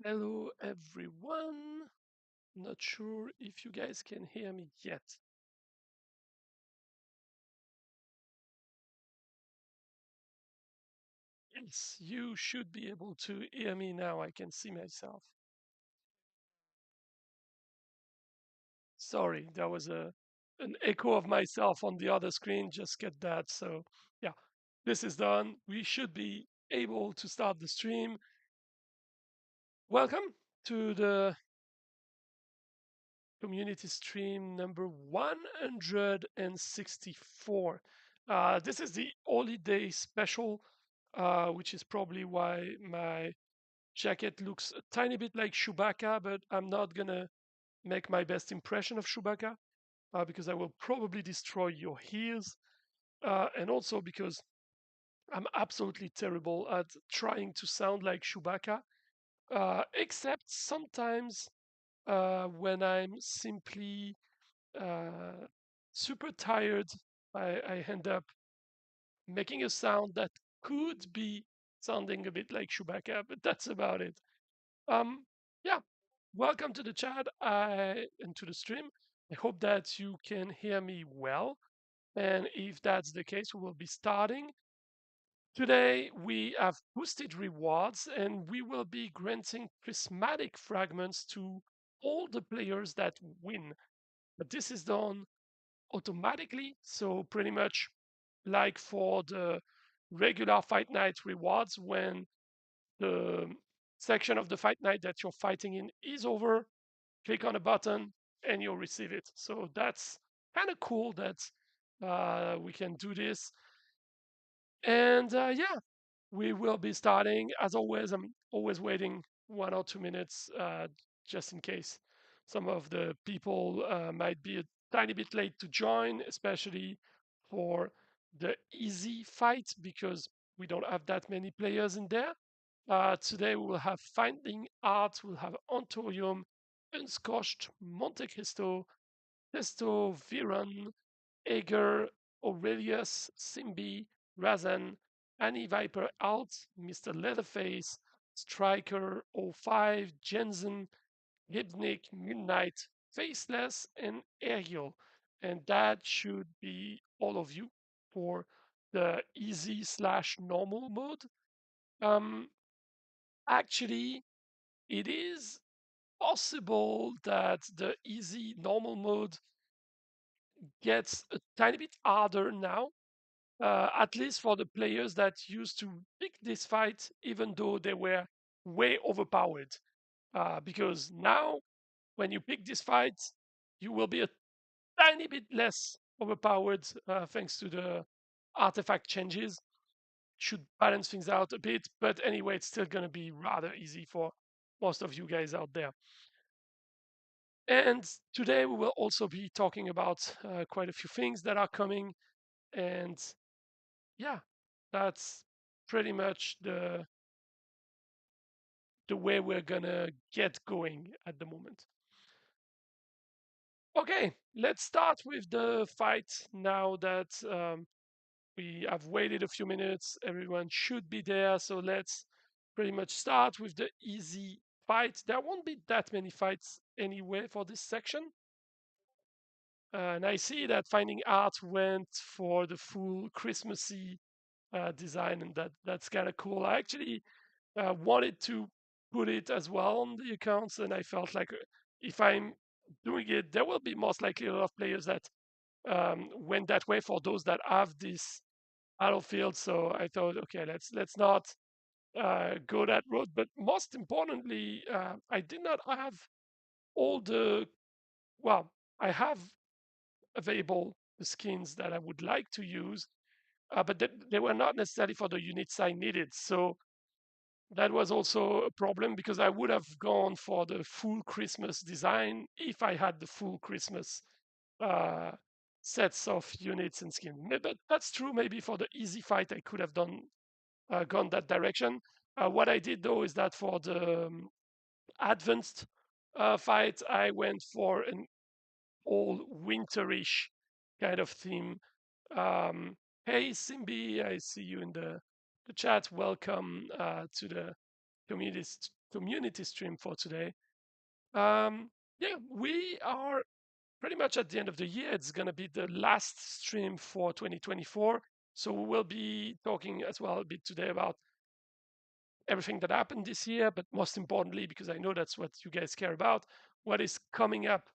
Hello everyone. Not sure if you guys can hear me yet. Yes, you should be able to hear me now. I can see myself. Sorry, there was an echo of myself on the other screen. Just get that. So yeah, this is done. We should be able to start the stream. Welcome to the community stream number 164. This is the holiday special, which is probably why my jacket looks a tiny bit like Chewbacca, but I'm not gonna make my best impression of Chewbacca because I will probably destroy your ears, and also because I'm absolutely terrible at trying to sound like Chewbacca, except sometimes when I'm simply uh, super tired. I end up making a sound that could be sounding a bit like Chewbacca, but that's about it. Um, yeah, welcome to the chat and to the stream. I hope that you can hear me well. And if that's the case, we will be starting. Today, we have boosted rewards and we will be granting prismatic fragments to all the players that win. But this is done automatically. So pretty much like for the regular fight night rewards, when the section of the fight night that you're fighting in is over, click on a button and you'll receive it. So that's kind of cool that we can do this. And yeah, we will be starting. As always, I'm always waiting 1 or 2 minutes just in case some of the people might be a tiny bit late to join, especially for the easy fight because we don't have that many players in there. Today we will have FindingHeart, we'll have Anturium, Unscorched, Monte Cristo, Testoviron, Häger, Aurelius, SymB, Rasan, Aniviper.ALT, Mr.Leatherface, Striker 05, Jensen, Gribnik, Midnight, Faceless, and Häger. And that should be all of you for the easy/normal mode. Um, Actually, it is possible that the easy normal mode gets a tiny bit harder now, at least for the players that used to pick this fight, even though they were way overpowered. Because now, when you pick this fight, you will be a tiny bit less overpowered thanks to the artifact changes. Should balance things out a bit, but anyway, it's still going to be rather easy for most of you guys out there. And today we will also be talking about quite a few things that are coming. And yeah, that's pretty much the way we're gonna get going at the moment. Okay, let's start with the fight now that we have waited a few minutes. Everyone should be there, so let's pretty much start with the easy fight. There won't be that many fights anyway for this section. And I see that FindingHeart went for the full Christmassy design, and that's kind of cool. I actually wanted to put it as well on the accounts, and I felt like if I'm doing it, there will be most likely a lot of players that went that way for those that have this battlefield. So I thought, okay, let's not go that road. But most importantly, I did not have all the well, I have available the skins that I would like to use, but they were not necessarily for the units I needed. So that was also a problem because I would have gone for the full Christmas design if I had the full Christmas uh, sets of units and skins. But that's true. Maybe for the easy fight, I could have gone that direction. What I did though is that for the advanced fight, I went for an all winterish kind of theme. Hey SymB, I see you in the chat. Welcome to the community community stream for today. Yeah, we are pretty much at the end of the year. It's going to be the last stream for 2024. So we will be talking as well a bit today about everything that happened this year, but most importantly, because I know that's what you guys care about, what is coming up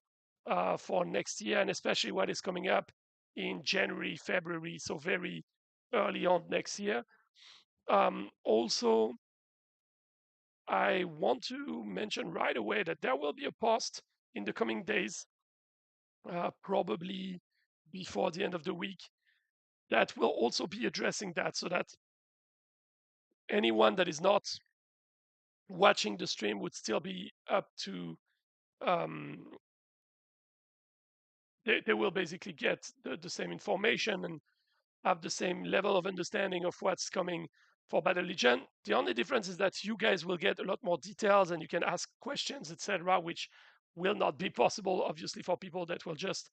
for next year, and especially what is coming up in January, February, so very early on next year. Also, I want to mention right away that there will be a post in the coming days, probably before the end of the week, that will also be addressing that, so that anyone that is not watching the stream would still be up to um, they will basically get the same information and have the same level of understanding of what's coming for Battle Legion. The only difference is that you guys will get a lot more details and you can ask questions, etc., which will not be possible, obviously, for people that will just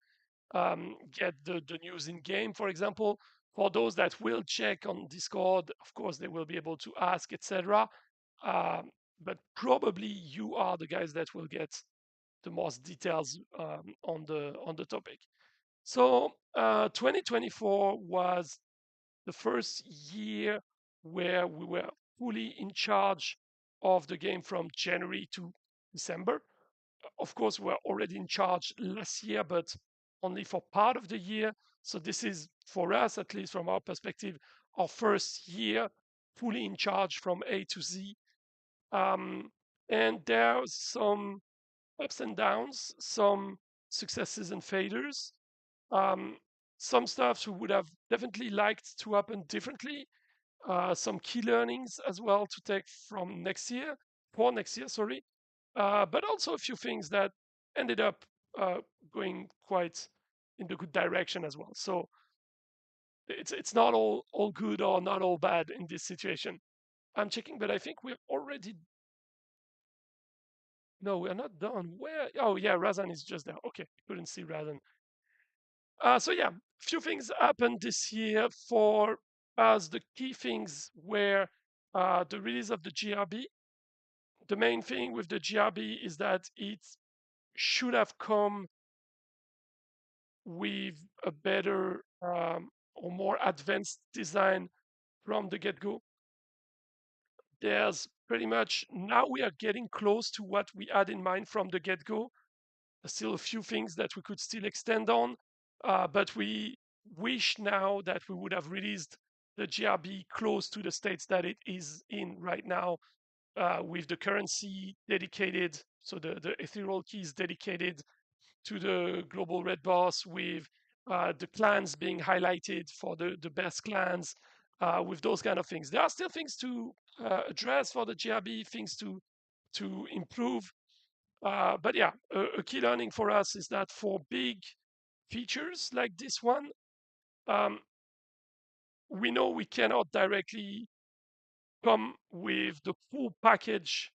get the news in game, for example. For those that will check on Discord, of course, they will be able to ask, etc. But probably you are the guys that will get the most details on the topic. So 2024 was the first year where we were fully in charge of the game from January to December. Of course, we were already in charge last year, but only for part of the year. So this is, for us, at least from our perspective, our first year fully in charge from A to Z. Um, and there are some ups and downs, some successes and failures. Um, some stuff we would have definitely liked to happen differently. Some key learnings as well to take from next year, for next year, sorry. But also a few things that ended up going quite in the good direction as well. So it's not all good or not all bad in this situation. I'm checking, but I think we're already no, we're not done. Where? Oh yeah, Rasan is just there. Okay, couldn't see Rasan. So yeah, few things happened this year for us. The key things were the release of the GRB. The main thing with the GRB is that it should have come with a better or more advanced design from the get-go. There's pretty much now we are getting close to what we had in mind from the get-go. There's still a few things that we could still extend on, but we wish now that we would have released the GRB close to the states that it is in right now, with the currency dedicated, so the ethereal keys dedicated to the global red boss, with the clans being highlighted for the best clans, with those kind of things. There are still things to address for the GRB, things to improve. But yeah, a key learning for us is that for big features like this one, um, we know we cannot directly come with the full package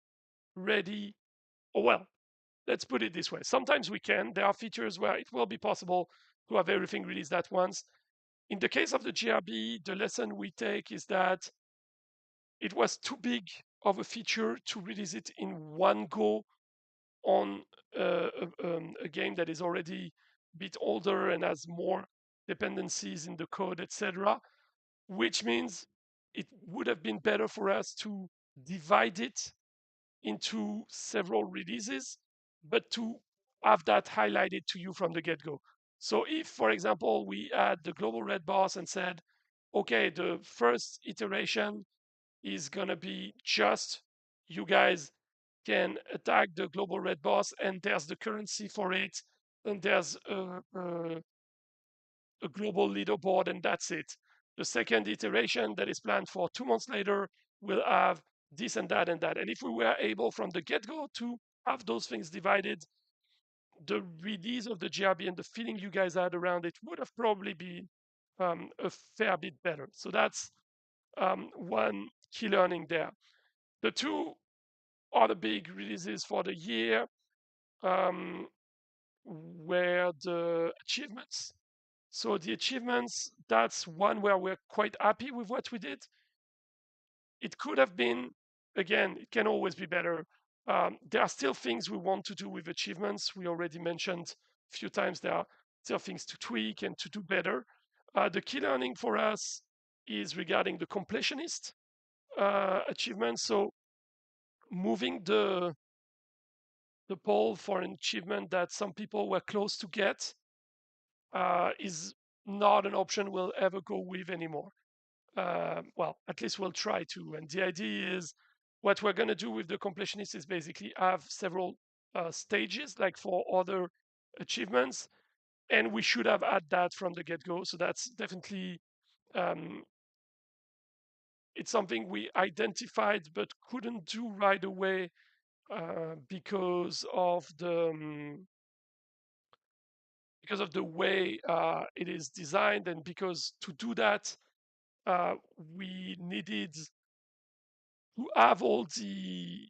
ready. Or well, let's put it this way. Sometimes we can. There are features where it will be possible to have everything released at once. In the case of the GRB, the lesson we take is that it was too big of a feature to release it in one go on a game that is already a bit older and has more dependencies in the code, etc. Which means it would have been better for us to divide it into several releases, but to have that highlighted to you from the get-go. So if, for example, we add the global red boss and said, okay, the first iteration is gonna be just you guys can attack the global red boss, and there's the currency for it, and there's a global leaderboard, and that's it. The second iteration that is planned for 2 months later will have this and that and that. And if we were able from the get go to have those things divided, the release of the GRB and the feeling you guys had around it would have probably been a fair bit better. So that's one key learning there. The two other big releases for the year um, were the achievements. So the achievements, that's one where we're quite happy with what we did. It could have been again, it can always be better. There are still things we want to do with achievements. We already mentioned a few times there are still things to tweak and to do better. The key learning for us is regarding the completionist achievement. So moving the poll for an achievement that some people were close to get is not an option we'll ever go with anymore. Well, at least we'll try to. And the idea is what we're going to do with the completionist is basically have several stages, like for other achievements, and we should have had that from the get-go. So that's definitely um, it's something we identified but couldn't do right away because of the way it is designed, and because to do that uh, we needed to have all the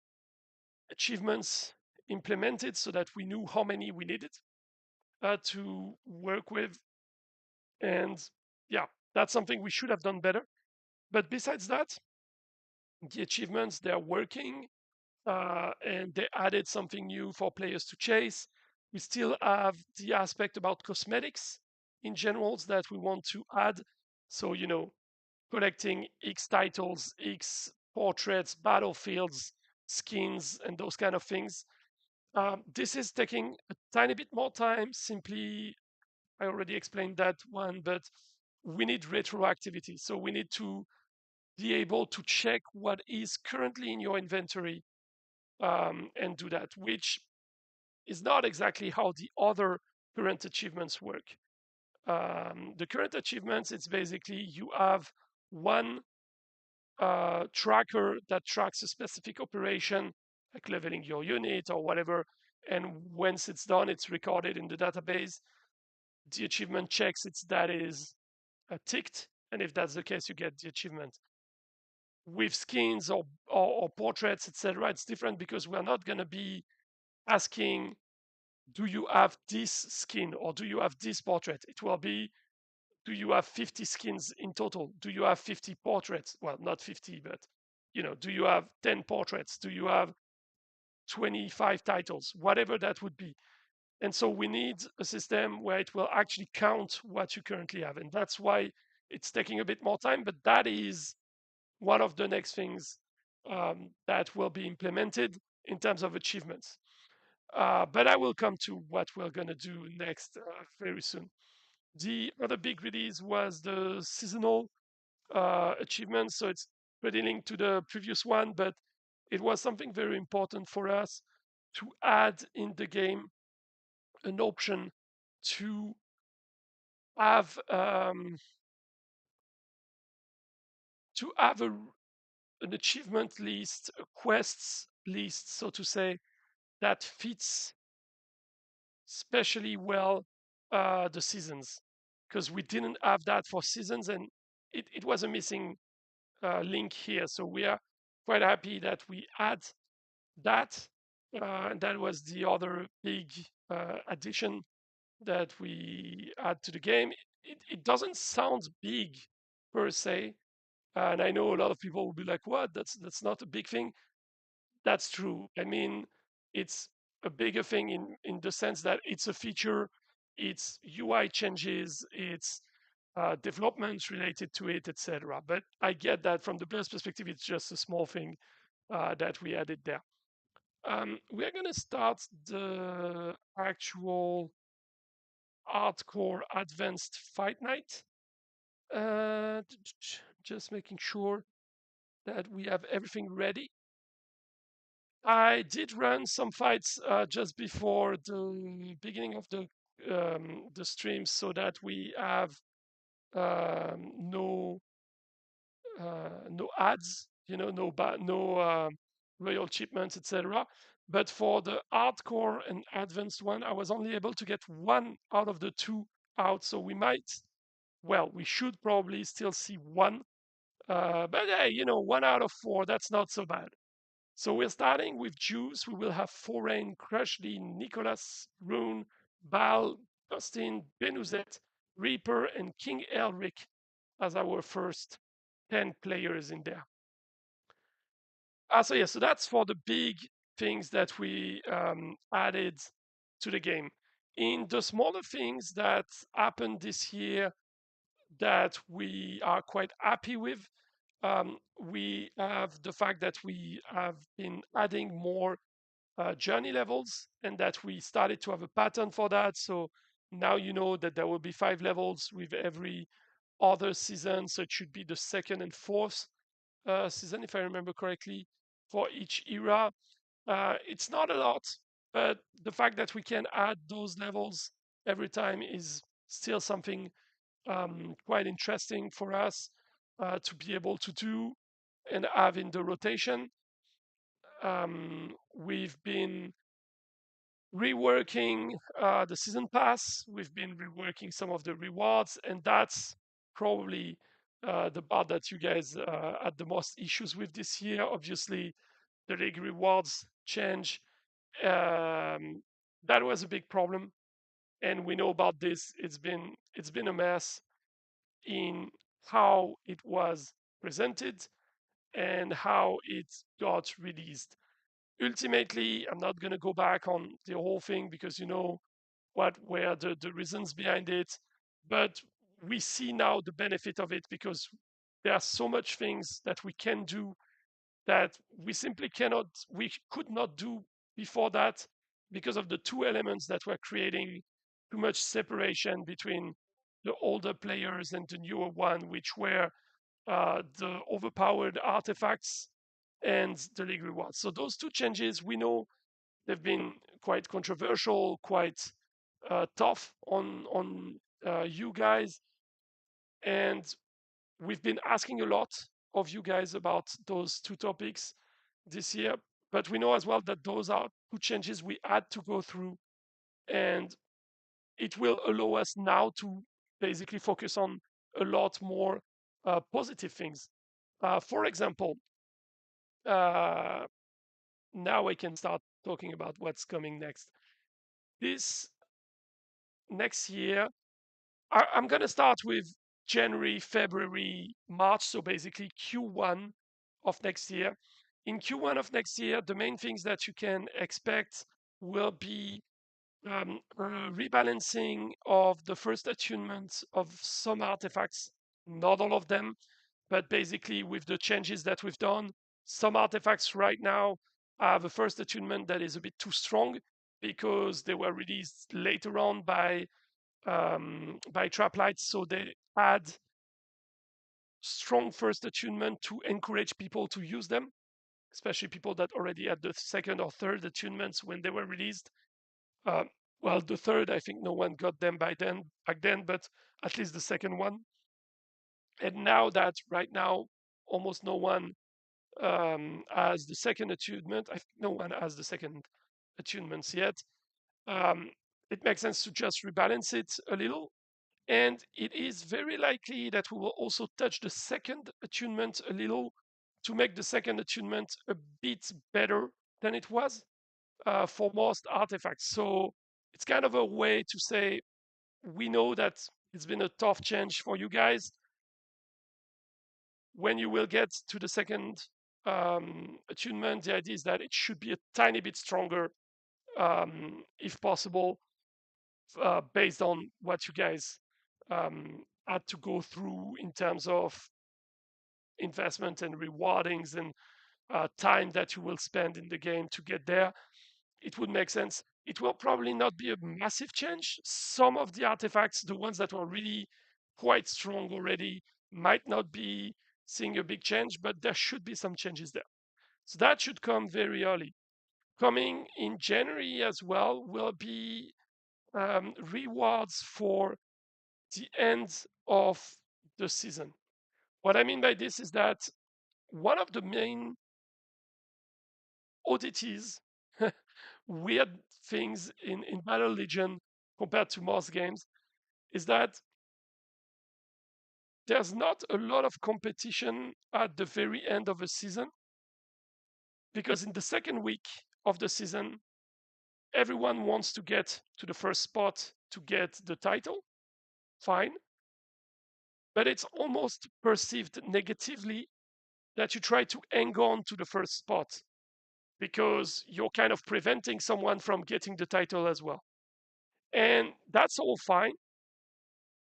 achievements implemented so that we knew how many we needed to work with. And yeah, that's something we should have done better. But besides that, the achievements, they're working, and they added something new for players to chase. We still have the aspect about cosmetics in generals that we want to add. So, collecting X titles, X portraits, battlefields, skins, and those kind of things. This is taking a tiny bit more time. Simply, I already explained that one, but we need retroactivity. So we need to be able to check what is currently in your inventory and do that, which is not exactly how the other current achievements work. The current achievements, it's basically you have one tracker that tracks a specific operation, like leveling your unit or whatever. And once it's done, it's recorded in the database. The achievement checks that is ticked. And if that's the case, you get the achievement. With skins or portraits, etc., it's different because we're not going to be asking, do you have this skin or do you have this portrait? It will be, do you have 50 skins in total? Do you have 50 portraits? Well, not 50, but do you have 10 portraits? Do you have 25 titles? Whatever that would be. And so we need a system where it will actually count what you currently have. And that's why it's taking a bit more time, but that is one of the next things that will be implemented in terms of achievements. But I will come to what we're going to do next very soon. The other big release was the seasonal achievement. So it's pretty linked to the previous one, but it was something very important for us to add in the game an option to have an achievement list, a quests list, so to say, that fits especially well the seasons, because we didn't have that for seasons, and it was a missing link here. So we are quite happy that we add that. And that was the other big addition that we add to the game. It doesn't sound big per se, and I know a lot of people will be like, "What? That's not a big thing." That's true. I mean, it's a bigger thing in the sense that it's a feature, it's UI changes, it's developments related to it, etc. But I get that from the player's perspective, it's just a small thing that we added there. We are going to start the actual hardcore advanced fight night. Just making sure that we have everything ready. I did run some fights just before the beginning of the stream, so that we have no ads, no royal shipments, etc. But for the hardcore and advanced one, I was only able to get one out of the two out. So we should probably still see one. But hey, 1 out of 4, that's not so bad. So we're starting with Jews. We will have Forain, Crushly, Nicholas, Rune, Baal, Dustin, Benuzet, Reaper, and King Elric as our first 10 players in there. So yeah, so that's for the big things that we added to the game. In the smaller things that happened this year that we are quite happy with, we have the fact that we have been adding more journey levels and that we started to have a pattern for that. So now you know that there will be 5 levels with every other season. So it should be the second and fourth season, if I remember correctly, for each era. It's not a lot, but the fact that we can add those levels every time is still something quite interesting for us to be able to do and have in the rotation. We've been reworking the season pass. We've been reworking some of the rewards, and that's probably the part that you guys had the most issues with this year. Obviously, the league rewards change. That was a big problem, and we know about this. It's been a mess in how it was presented and how it got released. Ultimately, I'm not going to go back on the whole thing because you know what were the reasons behind it. But we see now the benefit of it because there are so much things that we can do that we could not do before that because of the two elements that were creating too much separation between the older players and the newer one, which were the overpowered artifacts and the league rewards. So those two changes, we know they've been quite controversial, quite tough on you guys, and we've been asking a lot of you guys about those two topics this year. But we know as well that those are two changes we had to go through, and it will allow us now to basically focus on a lot more positive things. For example, uh, now I can start talking about what's coming next. This next year, I'm going to start with January, February, March, so basically Q1 of next year. In Q1 of next year, the main things that you can expect will be rebalancing of the first attunement of some artifacts, not all of them, but basically with the changes that we've done, some artifacts right now have a first attunement that is a bit too strong because they were released later on by Traplight, so they add strong first attunement to encourage people to use them, especially people that already had the second or third attunements when they were released. Uh, well, the third, I think no one got them back then, but at least the second one. And now that right now almost no one has the second attunement, I think no one has the second attunements yet. Um, it makes sense to just rebalance it a little. And it is very likely that we will also touch the second attunement a little to make the second attunement a bit better than it was for most artifacts. So it's kind of a way to say we know that it's been a tough change for you guys. When you will get to the second attunement, the idea is that it should be a tiny bit stronger, if possible, based on what you guys had to go through in terms of investment and rewardings and time that you will spend in the game to get there. It would make sense. It will probably not be a massive change. Some of the artifacts, the ones that were really quite strong already, might not be seeing a big change, but there should be some changes there. So that should come very early. Coming in January as well will be rewards for the end of the season. What I mean by this is that one of the main oddities, weird things in Battle Legion compared to most games is that there's not a lot of competition at the very end of a season because in the second week of the season, everyone wants to get to the first spot to get the title. Fine. But it's almost perceived negatively that you try to hang on to the first spot because you're kind of preventing someone from getting the title as well. And that's all fine,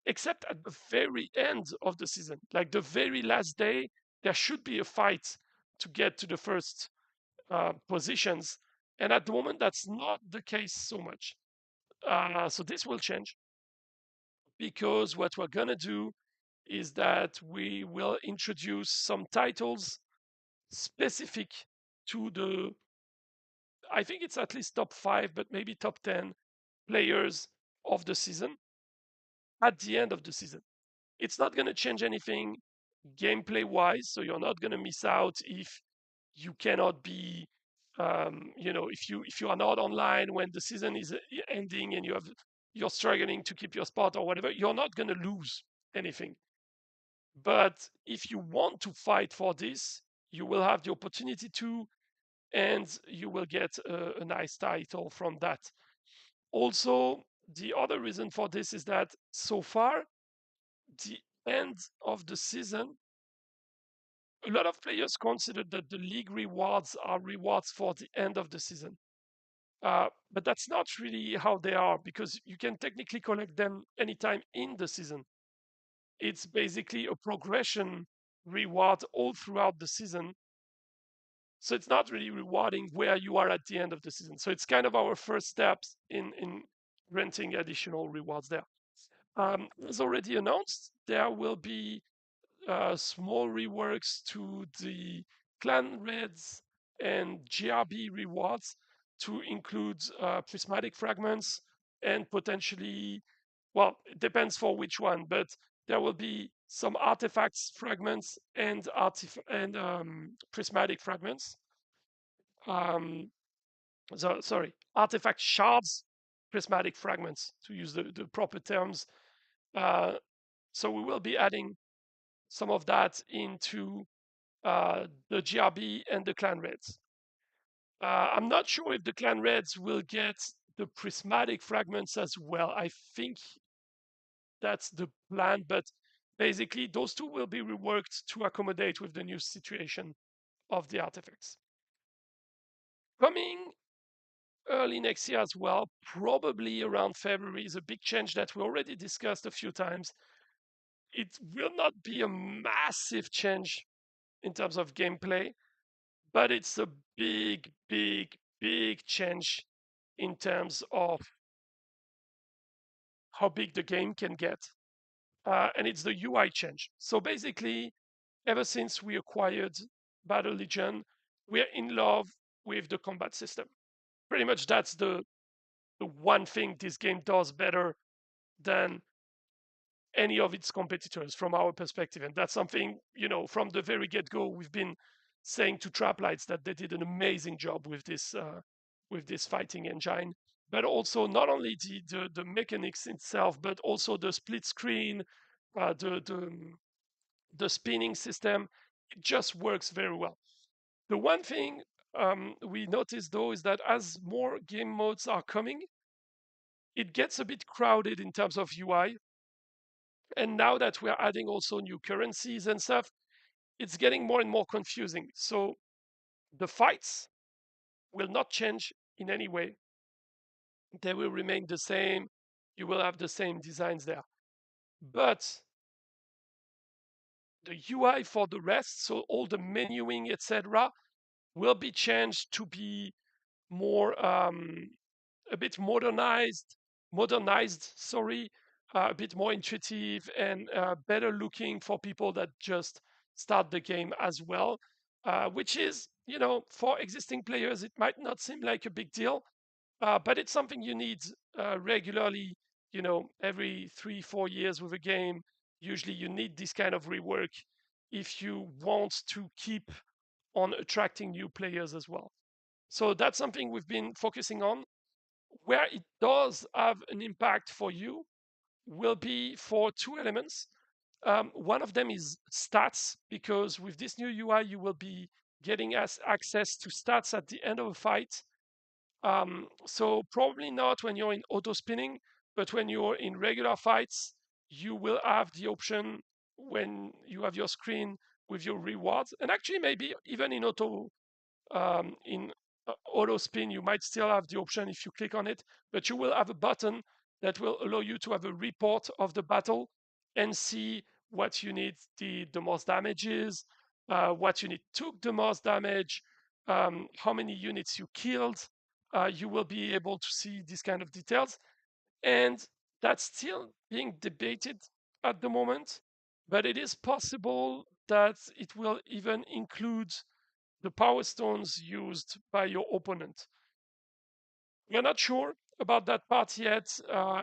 except at the very end of the season, like the very last day, there should be a fight to get to the first positions. And at the moment, that's not the case so much. So this will change because what we're going to do is that we will introduce some titles specific to the, I think it's at least top 5, but maybe top 10 players of the season at the end of the season. It's not going to change anything gameplay wise, so you're not going to miss out if you cannot be if you are not online when the season is ending and you're struggling to keep your spot or whatever, you're not going to lose anything. But if you want to fight for this, you will have the opportunity to, and you will get a nice title from that. Also, the other reason for this is that so far, the end of the season, a lot of players consider that the league rewards are rewards for the end of the season. But that's not really how they are because you can technically collect them anytime in the season. It's basically a progression reward all throughout the season. So it's not really rewarding where you are at the end of the season. So it's kind of our first steps in renting additional rewards there. As already announced, there will be small reworks to the clan reds and GRB rewards to include prismatic fragments and potentially, well, it depends for which one, but there will be some artifacts fragments and prismatic fragments. Sorry, artifact shards, prismatic fragments, to use the proper terms. Uh, so we will be adding some of that into the GRB and the Clan Reds. I'm not sure if the Clan Reds will get the prismatic fragments as well. I think that's the plan, but basically those two will be reworked to accommodate with the new situation of the artifacts. Coming early next year as well, probably around February, is a big change that we already discussed a few times. It will not be a massive change in terms of gameplay, but it's a big, big, big change in terms of how big the game can get. And it's the UI change. So basically, ever since we acquired Battle Legion, we're in love with the combat system. Pretty much that's the one thing this game does better than any of its competitors from our perspective. And that's something, from the very get-go, we've been saying to Traplights that they did an amazing job with this fighting engine. But also not only the mechanics itself, but also the split screen, the spinning system. It just works very well. The one thing we noticed though is that as more game modes are coming, it gets a bit crowded in terms of UI. And now that we're adding also new currencies and stuff, it's getting more and more confusing. So the fights will not change in any way. They will remain the same. You will have the same designs there. But the UI for the rest, so all the menuing, etc., will be changed to be more a bit modernized, sorry, a bit more intuitive and better looking for people that just start the game as well, which is, for existing players, it might not seem like a big deal, but it's something you need regularly, every 3-4 years with a game. Usually you need this kind of rework if you want to keep on attracting new players as well. So that's something we've been focusing on. Where it does have an impact for you will be for two elements. One of them is stats, because with this new UI, you will be getting access to stats at the end of a fight. So probably not when you're in auto spinning, but when you're in regular fights, you will have the option when you have your screen with your rewards, and actually maybe even in auto spin, you might still have the option if you click on it, but you will have a button that will allow you to have a report of the battle and see what unit did the most damages, what unit took the most damage, how many units you killed. You will be able to see these kind of details, and that's still being debated at the moment, but it is possible that it will even include the power stones used by your opponent. We're not sure about that part yet.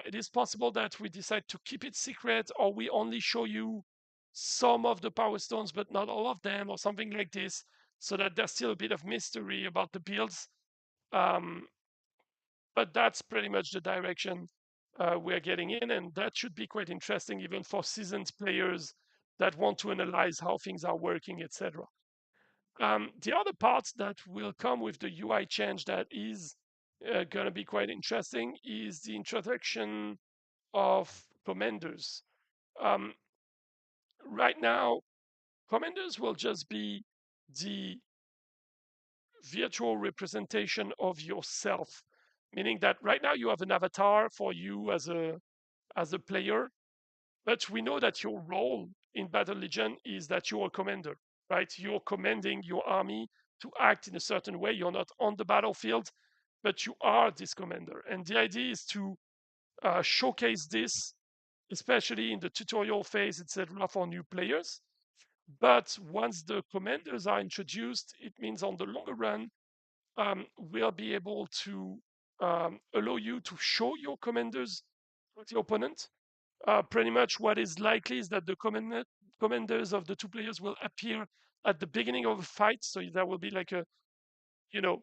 It is possible that we decide to keep it secret, or we only show you some of the power stones but not all of them, or something like this, so that there's still a bit of mystery about the builds. Um, but that's pretty much the direction we're getting in, and that should be quite interesting even for seasoned players that want to analyze how things are working, etc. The other part that will come with the UI change that is going to be quite interesting is the introduction of commanders. Um, right now, commanders will just be the virtual representation of yourself, meaning that right now you have an avatar for you as a player, but we know that your role in Battle Legion is that you're a commander, right? You're commanding your army to act in a certain way. You're not on the battlefield, but you are this commander. And the idea is to showcase this, especially in the tutorial phase, etc., for new players. But once the commanders are introduced, it means on the longer run, we'll be able to allow you to show your commanders to the opponent. Pretty much what is likely is that the commanders of the two players will appear at the beginning of a fight. So there will be like a, you know,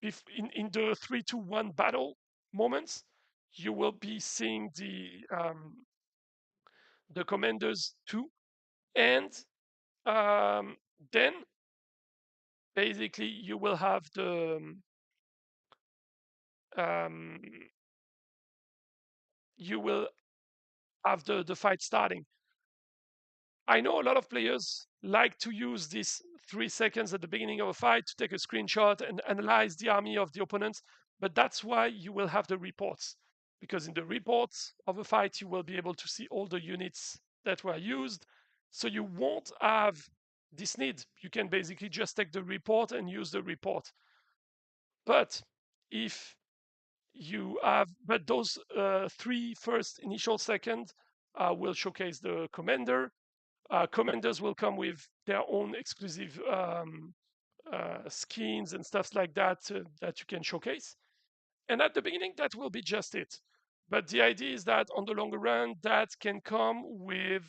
if in the 3-2-1 battle moments, you will be seeing the commanders too, and um, then basically you will have um, you will have the fight starting. I know a lot of players like to use these 3 seconds at the beginning of a fight to take a screenshot and analyze the army of the opponents, but that's why you will have the reports. Because in the reports of a fight, you will be able to see all the units that were used. So you won't have this need. You can basically just take the report and use the report. But if but those three first initial seconds will showcase the commander. Commanders will come with their own exclusive skins and stuff like that that you can showcase. And at the beginning, that will be just it. But the idea is that on the longer run, that can come with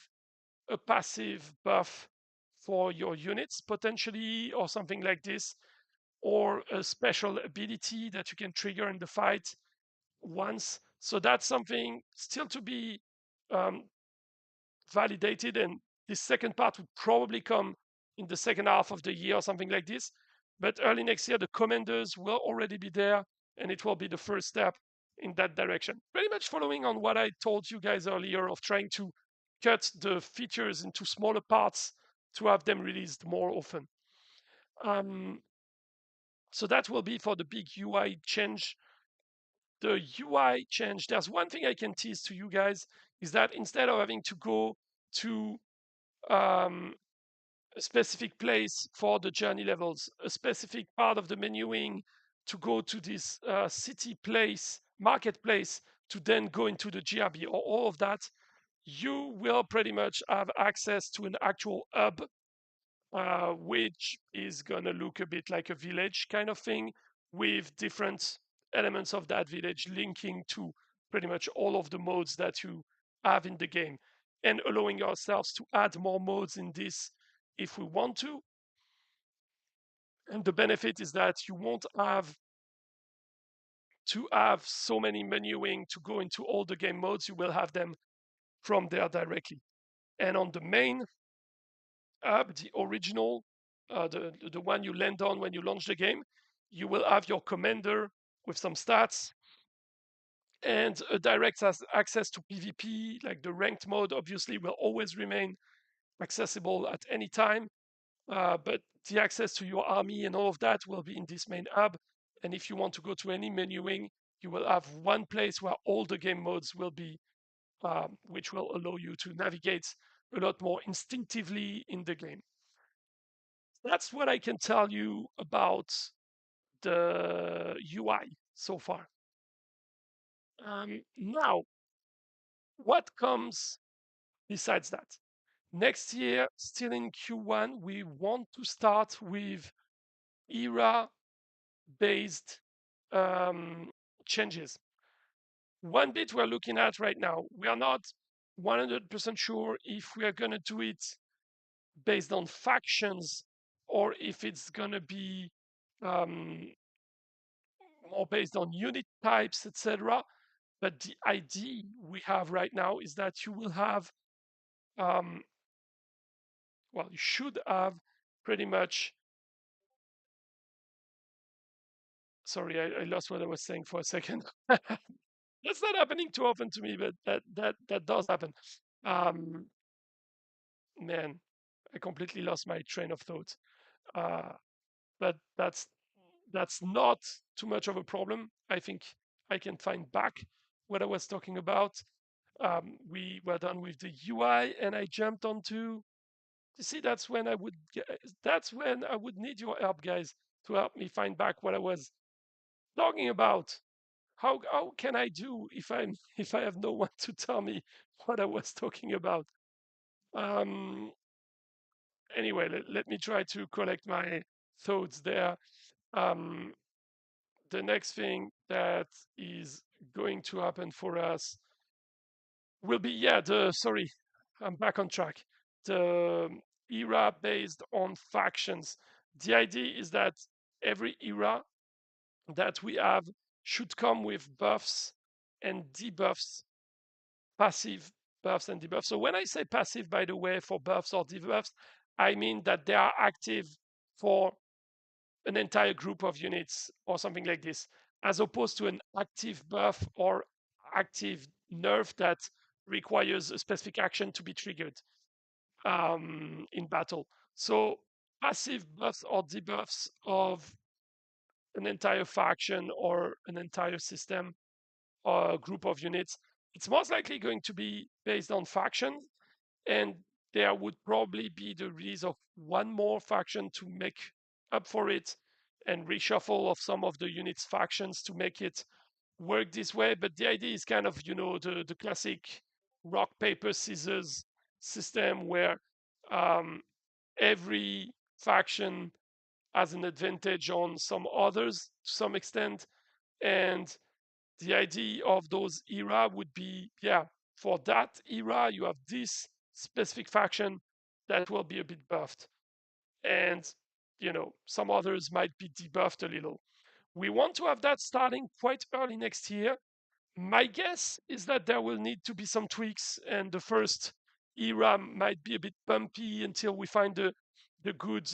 a passive buff for your units, potentially, or something like this, or a special ability that you can trigger in the fight once. So that's something still to be um, validated, and this second part would probably come in the second half of the year or something like this. But early next year, the commanders will already be there, and it will be the first step in that direction. Pretty much following on what I told you guys earlier of trying to cut the features into smaller parts to have them released more often. So that will be for the big UI change. The UI change, there's one thing I can tease to you guys, is that instead of having to go to um, a specific place for the journey levels, a specific part of the menuing to go to this city place, marketplace, to then go into the GRB or all of that, you will pretty much have access to an actual hub, which is going to look a bit like a village kind of thing with different elements of that village linking to pretty much all of the modes that you have in the game, and allowing ourselves to add more modes in this if we want to. And the benefit is that you won't have to have so many menuing to go into all the game modes. You will have them from there directly. And on the main hub, the original, the one you land on when you launch the game, you will have your commander with some stats and a direct access to PvP. Like the ranked mode, obviously, will always remain accessible at any time. But the access to your army and all of that will be in this main hub. And if you want to go to any menuing, you will have one place where all the game modes will be, which will allow you to navigate a lot more instinctively in the game. That's what I can tell you about the UI so far. Now, what comes besides that? Next year, still in Q1, we want to start with era based changes. One bit we're looking at right now, we are not 100% sure if we are going to do it based on factions or if it's going to be more based on unit types, etc. But the idea we have right now is that you will have, you should have pretty much. Sorry, I lost what I was saying for a second. That's not happening too often to me, but that does happen. Um, Man, I completely lost my train of thought. Uh, but that's not too much of a problem. I think I can find back what I was talking about. We were done with the UI, and I jumped onto. You see, that's when I would need your help, guys, to help me find back what I was talking about. How can I do if if I have no one to tell me what I was talking about? Um, anyway, let me try to collect my thoughts there. Um, the next thing that is going to happen for us will be, sorry, I'm back on track. The era based on factions. The idea is that every era that we have should come with buffs and debuffs, passive buffs and debuffs. So when I say passive, by the way, for buffs or debuffs, I mean that they are active for an entire group of units or something like this, as opposed to an active buff or active nerf that requires a specific action to be triggered in battle. So passive buffs or debuffs of an entire faction or an entire system or group of units, it's most likely going to be based on factions, and there would probably be the release of one more faction to make up for it and reshuffle of some of the units factions to make it work this way. But the idea is kind of, the classic rock paper scissors system where um, every faction has an advantage on some others to some extent, and the idea of those era would be, for that era, you have this specific faction that will be a bit buffed. And, some others might be debuffed a little. We want to have that starting quite early next year. My guess is that there will need to be some tweaks, and the first era might be a bit bumpy until we find the good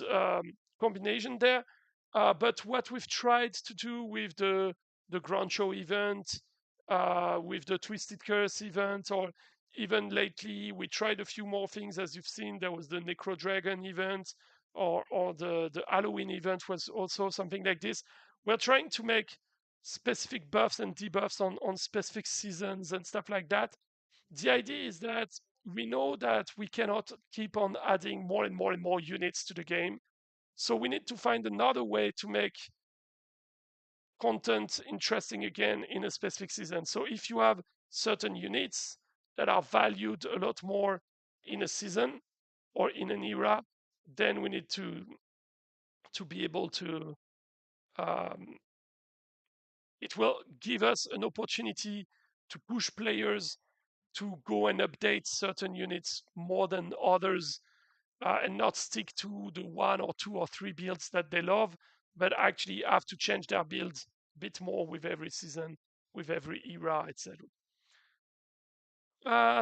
combination there. But what we've tried to do with the Grand Show event, with the Twisted Curse event, or even lately, we tried a few more things. As you've seen, there was the Necro Dragon event, or the Halloween event was also something like this. We're trying to make specific buffs and debuffs on specific seasons and stuff like that. The idea is that we know that we cannot keep on adding more and more and more units to the game. So we need to find another way to make content interesting again in a specific season. So if you have certain units that are valued a lot more in a season or in an era, then we need to be able to um, it will give us an opportunity to push players to go and update certain units more than others, and not stick to the one or two or three builds that they love, but actually have to change their builds a bit more with every season, with every era, etc.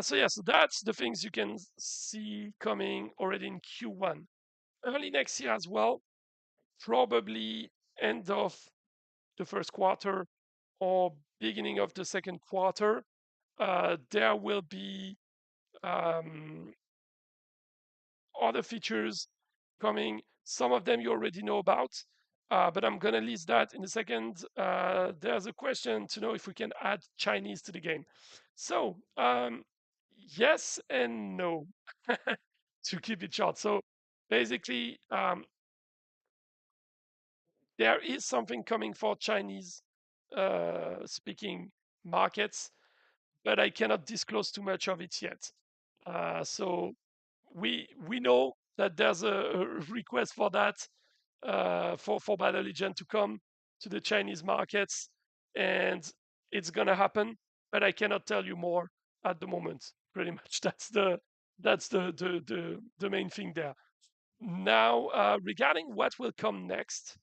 So that's the things you can see coming already in Q1. Early next year as well, probably end of the first quarter or beginning of the second quarter, there will be other features coming. Some of them you already know about, but I'm going to list that in a second. There's a question to know if we can add Chinese to the game. So, yes and no, to keep it short. So, basically, there is something coming for Chinese speaking markets, but I cannot disclose too much of it yet. So we know that there's a request for that for Battle Legion to come to the Chinese markets, and it's gonna happen. But I cannot tell you more at the moment. Pretty much, that's the main thing there. Now, regarding what will come next,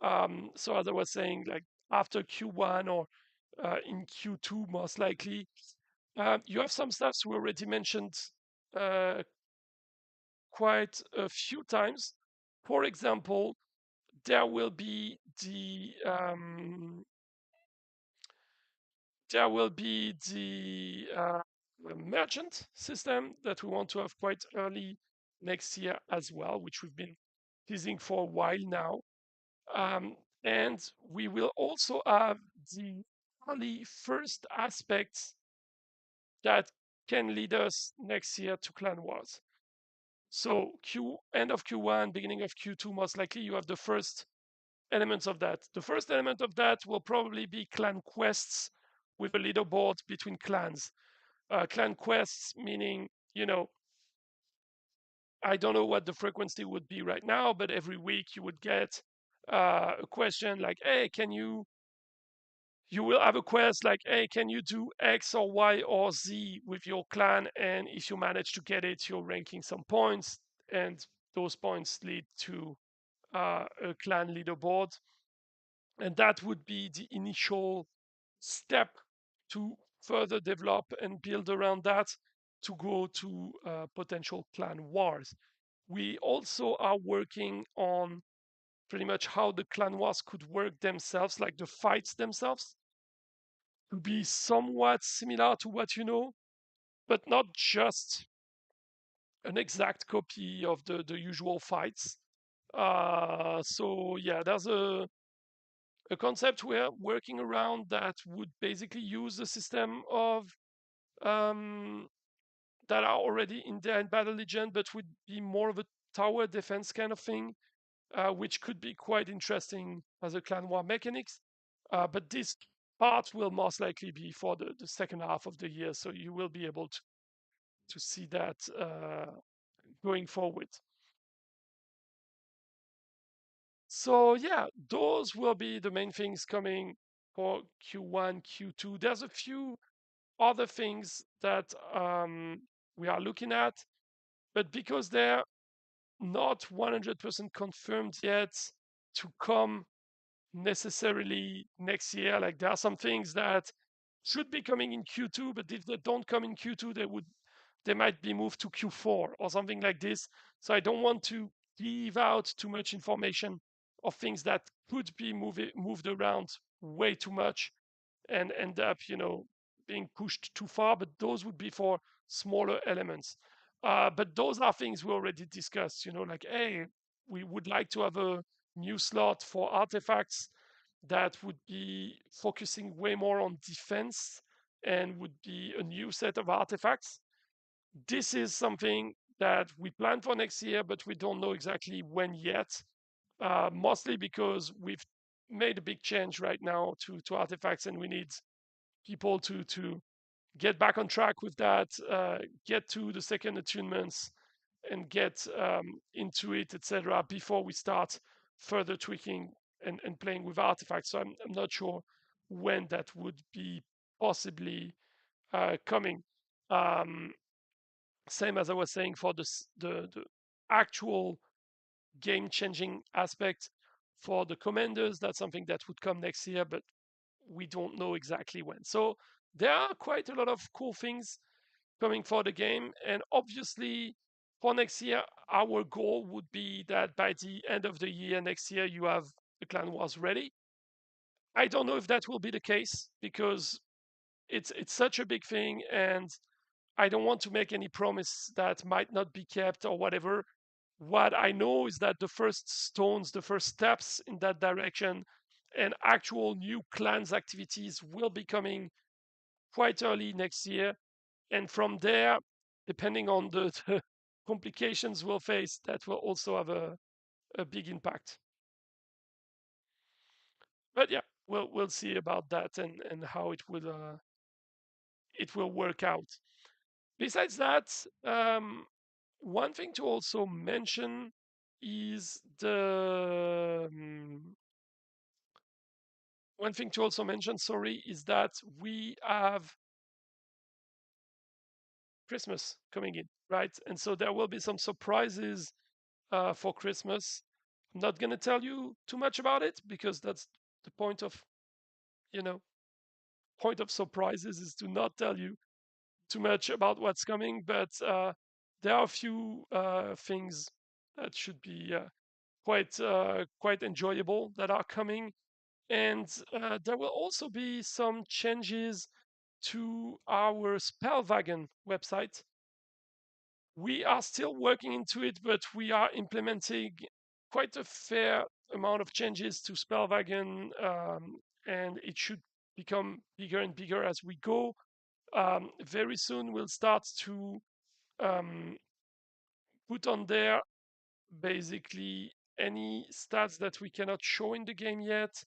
so as I was saying, like after Q1 or in Q2, most likely, you have some stuff we already mentioned uh, quite a few times. For example, there will be the merchant system that we want to have quite early next year as well, which we've been teasing for a while now. And we will also have the early first aspects that can lead us next year to Clan Wars. So end of Q1, beginning of Q2, most likely you have the first elements of that. The first element of that will probably be clan quests with a leaderboard between clans. Clan quests meaning, I don't know what the frequency would be right now, but every week you would get a question like, hey, you will have a quest like, hey, can you do X or Y or Z with your clan? And if you manage to get it, you're ranking some points, and those points lead to a clan leaderboard. And that would be the initial step to further develop and build around that to go to potential clan wars. We also are working on pretty much how the clan wars could work themselves, like the fights themselves, to be somewhat similar to what you know, but not just an exact copy of the usual fights. So yeah, there's a concept we're working around that would basically use the system of um, that are already in there in Battle Legend, but would be more of a tower defense kind of thing, which could be quite interesting as a clan war mechanics. But this part will most likely be for the second half of the year, so you will be able to see that going forward. So yeah, those will be the main things coming for Q1, Q2. There's a few other things that we are looking at, but because they're not 100% confirmed yet to come necessarily next year, like there are some things that should be coming in Q2, but if they don't come in Q2, they might be moved to Q4 or something like this. So I don't want to give out too much information of things that could be moved around way too much and end up, being pushed too far. But those would be for smaller elements. But those are things we already discussed. Like, hey, we would like to have a new slot for artifacts that would be focusing way more on defense and would be a new set of artifacts. This is something that we plan for next year, but we don't know exactly when yet. Mostly because we've made a big change right now to artifacts, and we need people to get back on track with that, get to the second attunements, and get into it, etc. Before we start further tweaking and playing with artifacts. So I'm not sure when that would be possibly coming. Um, Same as I was saying for the actual game changing aspect for the commanders. That's something that would come next year, but we don't know exactly when. So there are quite a lot of cool things coming for the game. And obviously, for next year, our goal would be that by the end of the year next year, you have the Clan Wars ready. I don't know if that will be the case because it's such a big thing, and I don't want to make any promise that might not be kept or whatever. What I know is that the first stones, the first steps in that direction, and actual new clans activities will be coming quite early next year. And from there, depending on the complications we'll face, that will also have a big impact. But yeah, we'll see about that and how it will work out. Besides that, one thing to also mention is one thing to also mention, sorry, is that we have Christmas coming in, right? And so there will be some surprises for Christmas. I'm not going to tell you too much about it because that's the point of, you know, point of surprises is to not tell you too much about what's coming. But there are a few things that should be quite enjoyable that are coming, and there will also be some changes to our Spellwagon website. We are still working into it, but we are implementing quite a fair amount of changes to Spellwagon, and it should become bigger and bigger as we go. Very soon, we'll start to um, put on there basically any stats that we cannot show in the game yet.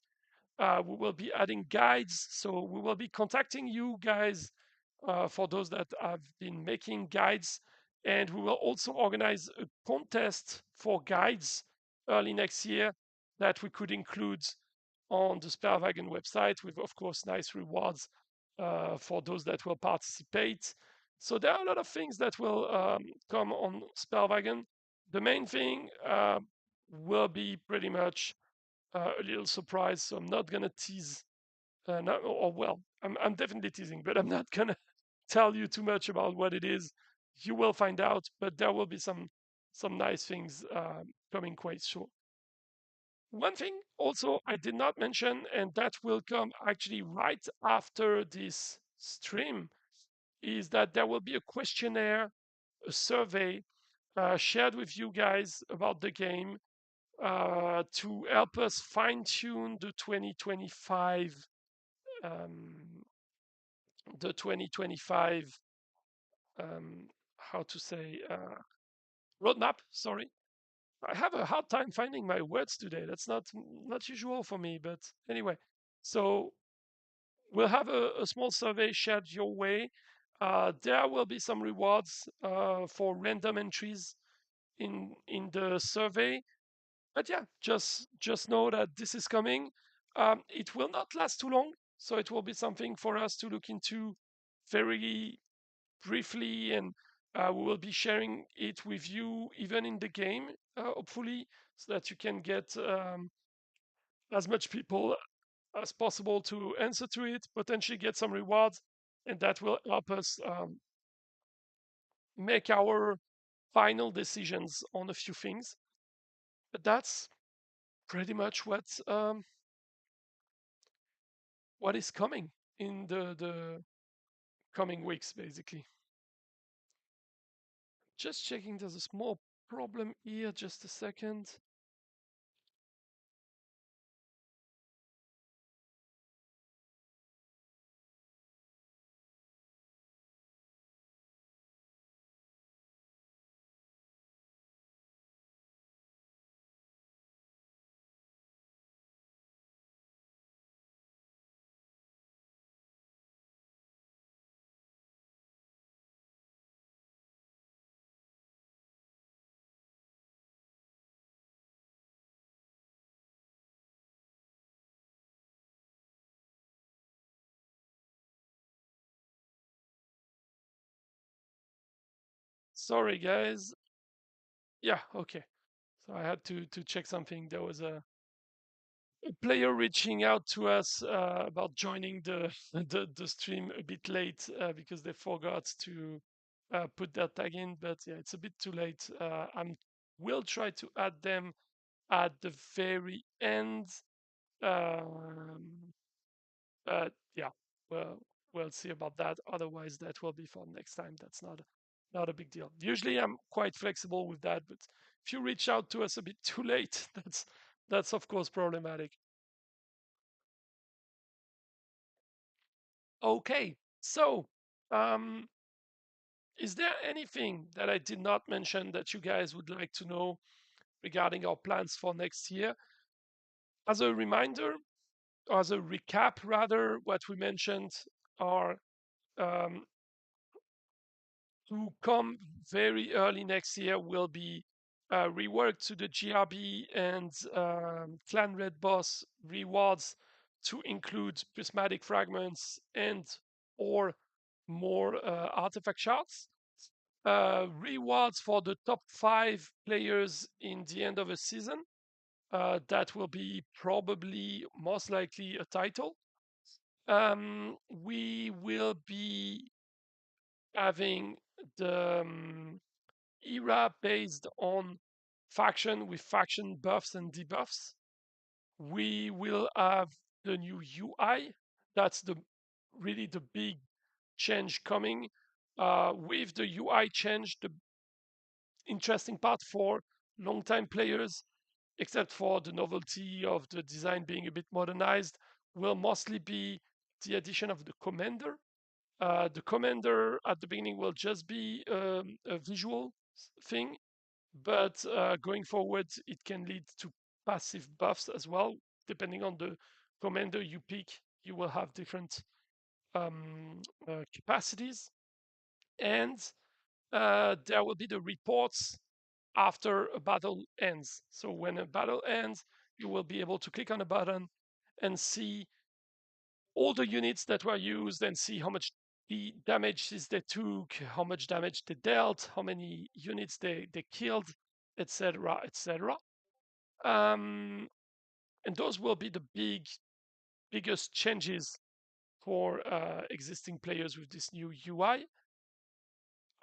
We will be adding guides, so we will be contacting you guys for those that have been making guides, and we will also organize a contest for guides early next year that we could include on the Spellwagon website with, of course, nice rewards for those that will participate. So there are a lot of things that will come on Spellwagon. The main thing will be pretty much a little surprise, so I'm not gonna tease. Not, or well, I'm definitely teasing, but I'm not gonna tell you too much about what it is. You will find out, but there will be some nice things coming quite soon. One thing also I did not mention, and that will come actually right after this stream, is that there will be a questionnaire, a survey shared with you guys about the game to help us fine tune um, the 2025, how to say, roadmap. Sorry, I have a hard time finding my words today. That's not usual for me, but anyway. So we'll have a small survey shared your way. There will be some rewards for random entries in the survey. But yeah, just know that this is coming. It will not last too long, so it will be something for us to look into very briefly, and we will be sharing it with you even in the game, hopefully, so that you can get as much people as possible to answer to it, potentially get some rewards, and that will help us make our final decisions on a few things. But that's pretty much what is coming in the coming weeks, basically. Just checking, there's a small problem here. Just a second. Sorry, guys. Yeah, okay. So I had to check something. There was a player reaching out to us about joining the stream a bit late because they forgot to put their tag in. But yeah, it's a bit too late. I will try to add them at the very end. Um, but yeah, well. we'll see about that. Otherwise, that will be for next time. That's not a big deal. Usually, I'm quite flexible with that, but if you reach out to us a bit too late, that's of course problematic. Okay, so um, is there anything that I did not mention that you guys would like to know regarding our plans for next year? As a reminder, or as a recap, rather, what we mentioned are um, to come very early next year will be reworked to the GRB and Clan Red Boss rewards to include prismatic fragments and or more artifact shards. Rewards for the top 5 players in the end of a season. That will be probably most likely a title. We will be having the era based on faction with faction buffs and debuffs. We will have the new UI. That's the really the big change coming. With the UI change, the interesting part for long-time players, except for the novelty of the design being a bit modernized, will mostly be the addition of the commander. The commander at the beginning will just be a visual thing, but going forward, it can lead to passive buffs as well. Depending on the commander you pick, you will have different capacities. And there will be the reports after a battle ends. So when a battle ends, you will be able to click on a button and see all the units that were used and see how much the damages they took, how much damage they dealt, how many units they killed, etc., etc. Um, and those will be the biggest changes for existing players with this new UI.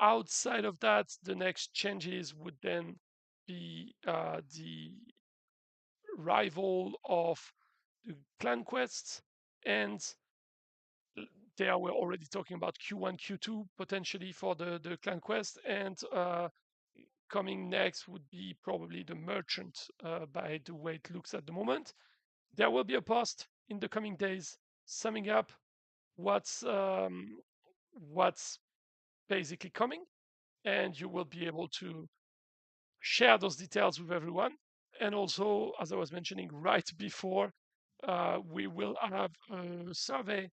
Outside of that, the next changes would then be the rival of the clan quests, and there we're already talking about Q1, Q2 potentially for the clan quest, and coming next would be probably the merchant by the way it looks at the moment. There will be a post in the coming days summing up what's basically coming, and you will be able to share those details with everyone. And also, as I was mentioning right before, we will have a survey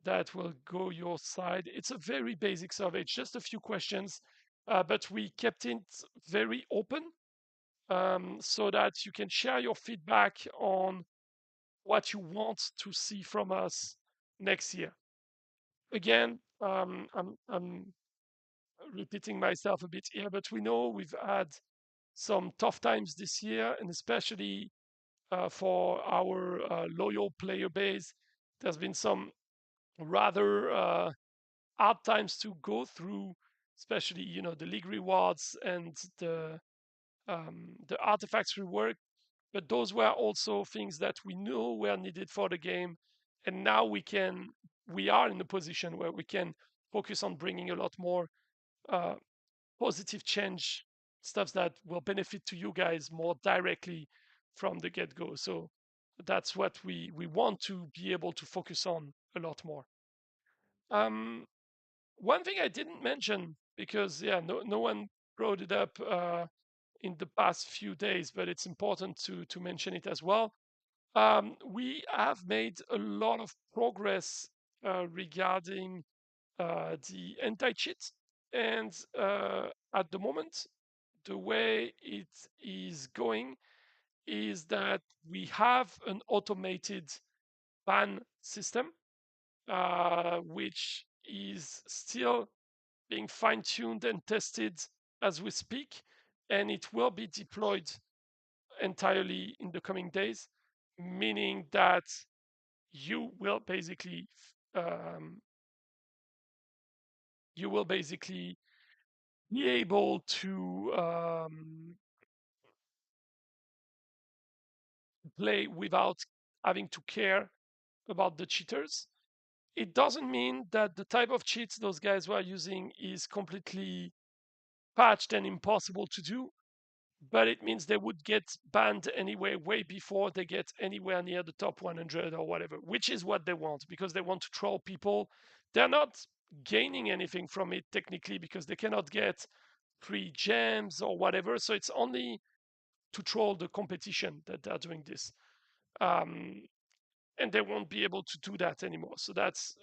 that will go your side. It's a very basic survey, it's just a few questions, but we kept it very open so that you can share your feedback on what you want to see from us next year. Again, I'm repeating myself a bit here, but we know we've had some tough times this year, and especially for our loyal player base, there's been some rather hard times to go through, especially the league rewards and the artifacts rework. But those were also things that we knew were needed for the game, and now we are in a position where we can focus on bringing a lot more uh, positive change, stuff that will benefit to you guys more directly from the get-go. So that's what we want to be able to focus on a lot more. um, One thing I didn't mention, because yeah, no one brought it up in the past few days, but it's important to mention it as well. We have made a lot of progress regarding the anti-cheat, and at the moment, the way it is going is that we have an automated ban system, which is still being fine-tuned and tested as we speak, and it will be deployed entirely in the coming days, meaning that you will basically um, you will basically be able to play without having to care about the cheaters. it doesn't mean that the type of cheats those guys were using is completely patched and impossible to do, but it means they would get banned anyway way before they get anywhere near the top 100 or whatever, which is what they want because they want to troll people. They're not gaining anything from it technically because they cannot get free gems or whatever. So it's only to troll the competition that they're doing this. Um, and they won't be able to do that anymore. So that's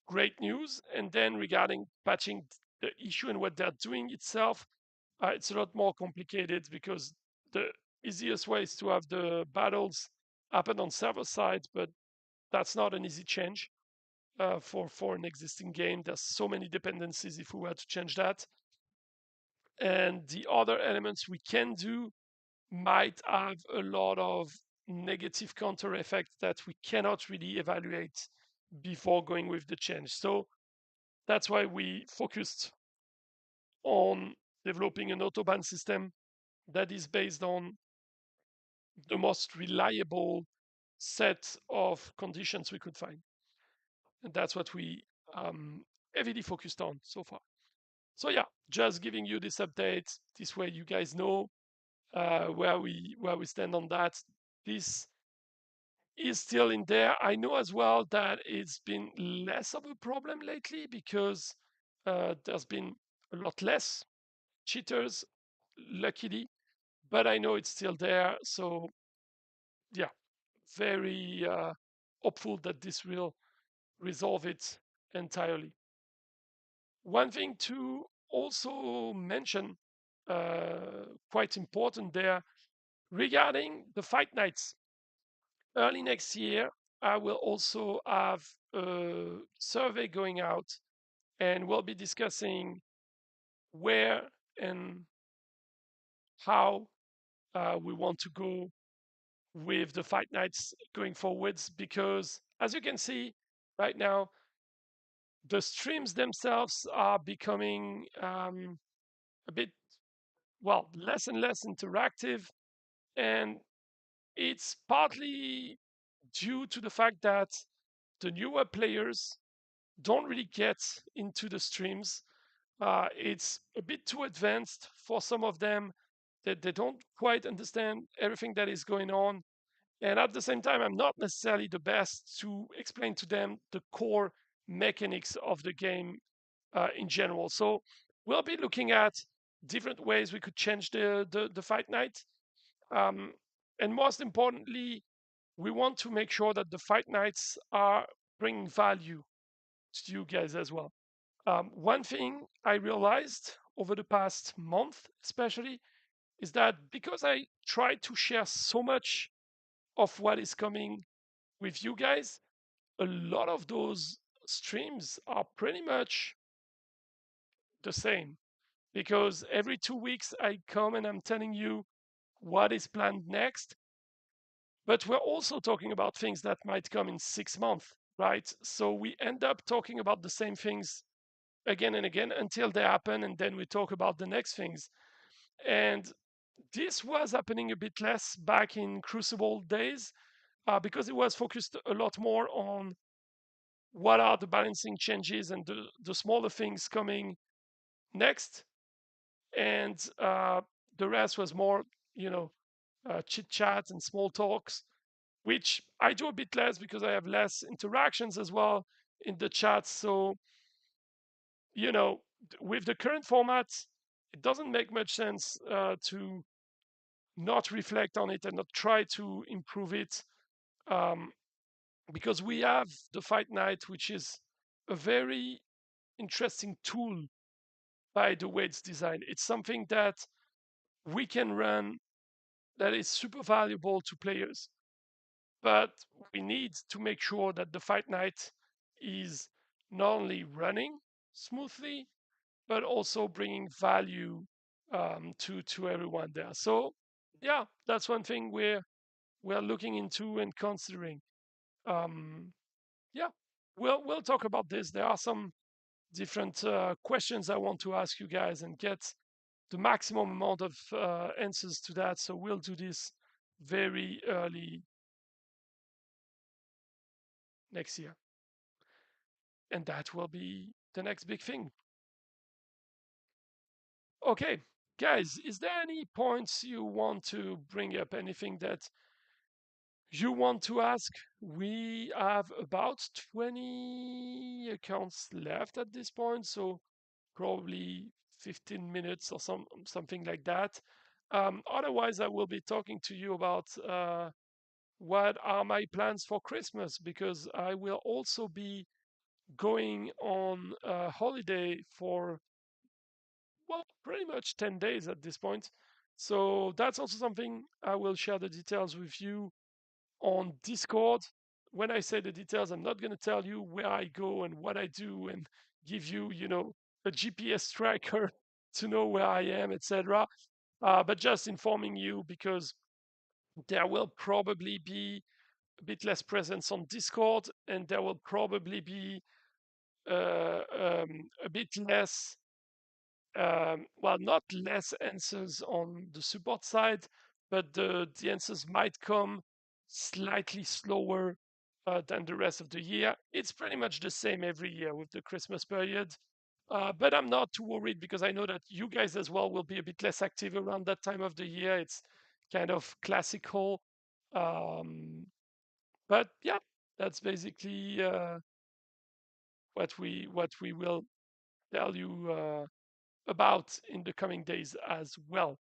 great news. And then regarding patching the issue and what they're doing itself, it's a lot more complicated because the easiest way is to have the battles happen on server side, but that's not an easy change for an existing game. There's so many dependencies if we were to change that. And the other elements we can do might have a lot of negative counter effects that we cannot really evaluate before going with the change. So that's why we focused on developing an autoban system that is based on the most reliable set of conditions we could find. And that's what we heavily focused on so far. So yeah, just giving you this update. This way you guys know where we stand on that. This is still in there. I know as well that it's been less of a problem lately because there's been a lot less cheaters, luckily, but I know it's still there. So yeah, very hopeful that this will resolve it entirely. One thing to also mention, quite important there, regarding the fight nights. Early next year, I will also have a survey going out, and we'll be discussing where and how we want to go with the fight nights going forwards. Because as you can see right now, the streams themselves are becoming a bit, well, less and less interactive, and it's partly due to the fact that the newer players don't really get into the streams. It's a bit too advanced for some of them, that they don't quite understand everything that is going on. And at the same time, I'm not necessarily the best to explain to them the core mechanics of the game in general. So we'll be looking at different ways we could change the fight night. Um, and most importantly, we want to make sure that the fight nights are bringing value to you guys as well. One thing I realized over the past month, especially, is that because I try to share so much of what is coming with you guys, a lot of those streams are pretty much the same because every 2 weeks I come and I'm telling you what is planned next. But we're also talking about things that might come in 6 months, right? So we end up talking about the same things again and again until they happen, and then we talk about the next things. And this was happening a bit less back in Crucible days because it was focused a lot more on what are the balancing changes and the smaller things coming next. And the rest was more, you know, chit chat and small talks, which I do a bit less because I have less interactions as well in the chat. So, you know, with the current format, it doesn't make much sense to not reflect on it and not try to improve it, um, because we have the fight night, which is a very interesting tool by the way it's designed. It's something that we can run that is super valuable to players, but we need to make sure that the fight night is not only running smoothly but also bringing value to everyone there. So yeah, that's one thing we're looking into and considering. Um, yeah, we'll talk about this. There are some different questions I want to ask you guys and get the maximum amount of answers to that. So we'll do this very early. next year. And that will be the next big thing. Okay, guys, is there any points you want to bring up? Anything that you want to ask? We have about 20 accounts left at this point, so probably 15 minutes or something like that. Otherwise, I will be talking to you about what are my plans for Christmas, because I will also be going on a holiday for, well, pretty much 10 days at this point. So that's also something I will share the details with you on Discord. When I say the details, I'm not going to tell you where I go and what I do and give you, a GPS tracker to know where I am, etc. But just informing you, because there will probably be a bit less presence on Discord, and there will probably be a bit less, well, not less answers on the support side, but the answers might come slightly slower than the rest of the year. It's pretty much the same every year with the Christmas period. But I'm not too worried, because I know that you guys as well will be a bit less active around that time of the year. It's kind of classical. Um, but yeah, that's basically what we will tell you about in the coming days as well.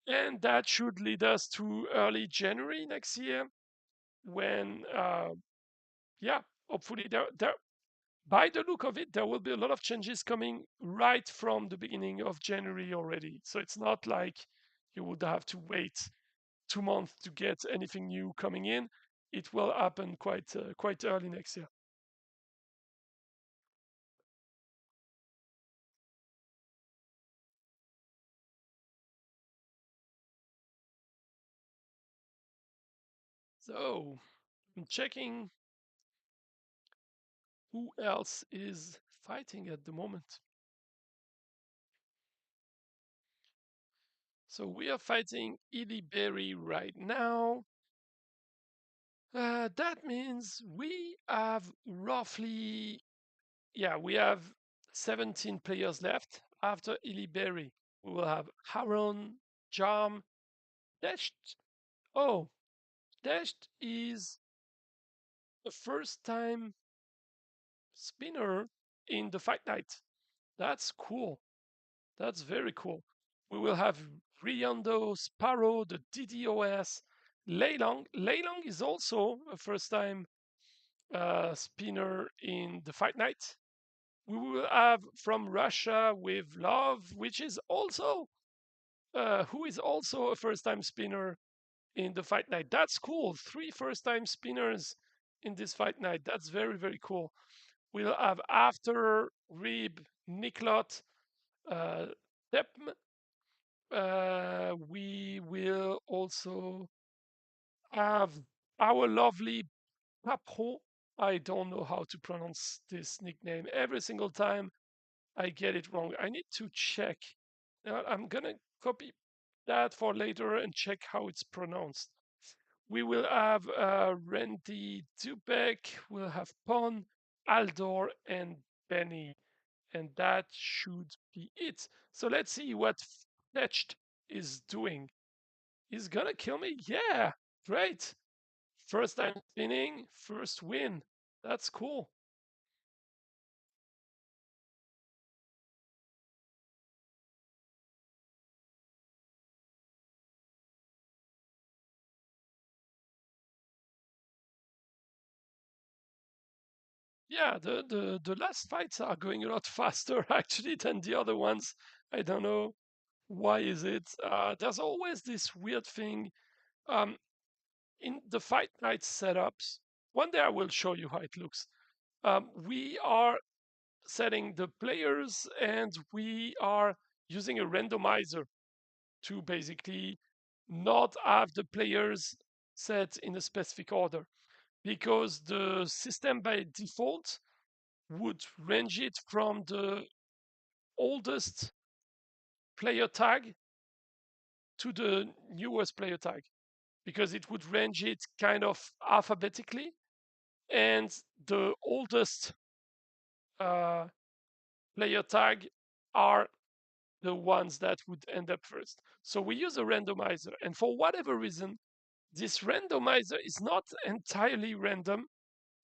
And that should lead us to early January next year, when, yeah, hopefully by the look of it, there will be a lot of changes coming right from the beginning of January already. So it's not like you would have to wait 2 months to get anything new coming in. It will happen quite early next year. So I'm checking who else is fighting at the moment. So we are fighting Iliberry right now. That means we have roughly, yeah, we have 17 players left after Iliberry. We will have Haron, Jam, Desht. Oh, Desht is a first time spinner in the Fight Night. That's cool. That's very cool. We will have Riondo, Sparrow, the DDoS, Leilong. Leilong is also a first time spinner in the Fight Night. We will have from Russia with Love, which is also who is also a first time spinner in the Fight Night. That's cool. 3 first time spinners in this Fight Night. That's very, very cool. We'll have after Rib, Niklot, uh, Tepm. We will also have our lovely Papro. I don't know how to pronounce this nickname. Every single time I get it wrong. I need to check. I'm gonna copy that for later and check how it's pronounced. We will have Randy Dubek, we'll have Pon, Aldor, and Benny. And that should be it. So let's see what Fletched is doing. He's gonna kill me? Yeah, great. First time spinning, first win. That's cool. Yeah, the last fights are going a lot faster actually than the other ones. I don't know why is it. There's always this weird thing um, in the fight night setups. One day I will show you how it looks. We are setting the players, and we are using a randomizer to basically not have the players set in a specific order, because the system by default would range it from the oldest player tag to the newest player tag. because it would range it kind of alphabetically, and the oldest uh, player tag are the ones that would end up first. So we use a randomizer, and for whatever reason, this randomizer is not entirely random.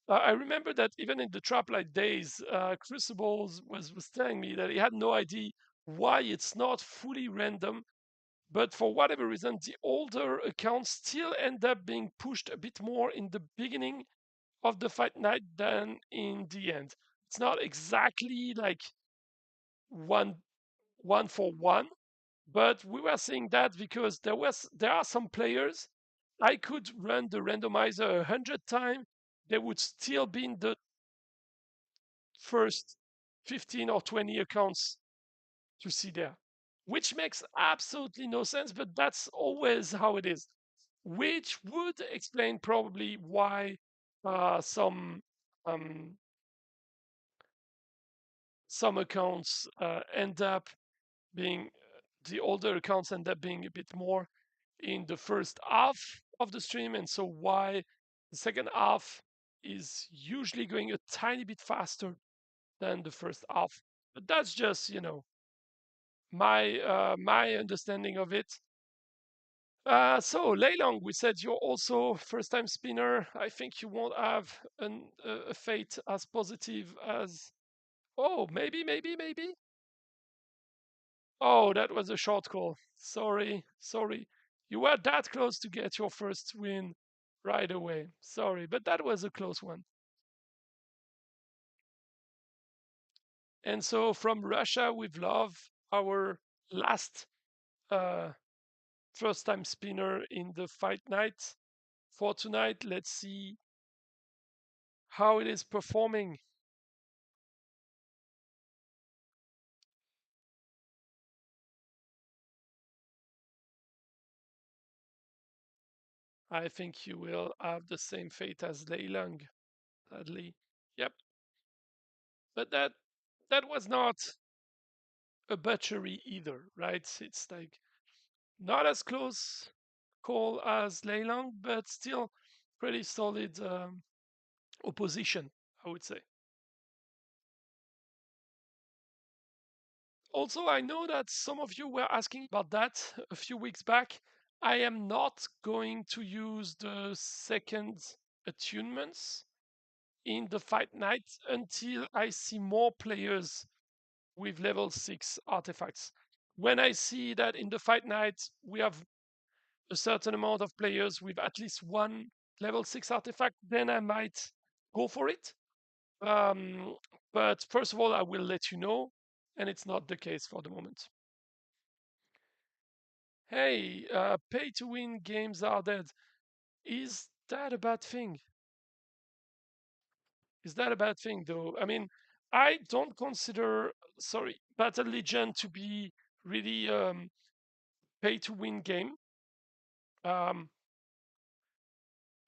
I remember that even in the Traplight days, Crucibles was telling me that he had no idea why it's not fully random, but for whatever reason, the older accounts still end up being pushed a bit more in the beginning of the fight night than in the end. It's not exactly like one one for one, but we were seeing that because there are some players I could run the randomizer 100 times, they would still be in the first 15 or 20 accounts to see there, which makes absolutely no sense, but that's always how it is, which would explain probably why some um, some accounts end up being the older accounts end up being a bit more in the first half of the stream, and so why the second half is usually going a tiny bit faster than the first half. But that's just my understanding of it. So Leilong, we said you're also first time spinner. I think you won't have a fate as positive as. Oh, maybe. Oh, that was a short call. Sorry. You were that close to get your first win right away. Sorry, but that was a close one. And so from Russia with love, our last uh, first time spinner in the fight night for tonight. Let's see how it is performing. I think you will have the same fate as Leilang, sadly. Yep. But that was not a butchery either, right? It's like not as close call as Leilang, but still pretty solid opposition, I would say. Also, I know that some of you were asking about that a few weeks back. I am not going to use the second attunements in the fight night until I see more players with level 6 artifacts. When I see that in the fight night we have a certain amount of players with at least one level 6 artifact, then I might go for it. Um, but first of all, I will let you know, and it's not the case for the moment. Hey, pay to win games are dead. Is that a bad thing? Is that a bad thing, though? I mean, I don't consider, sorry, Battle Legion to be really pay to win game. Um,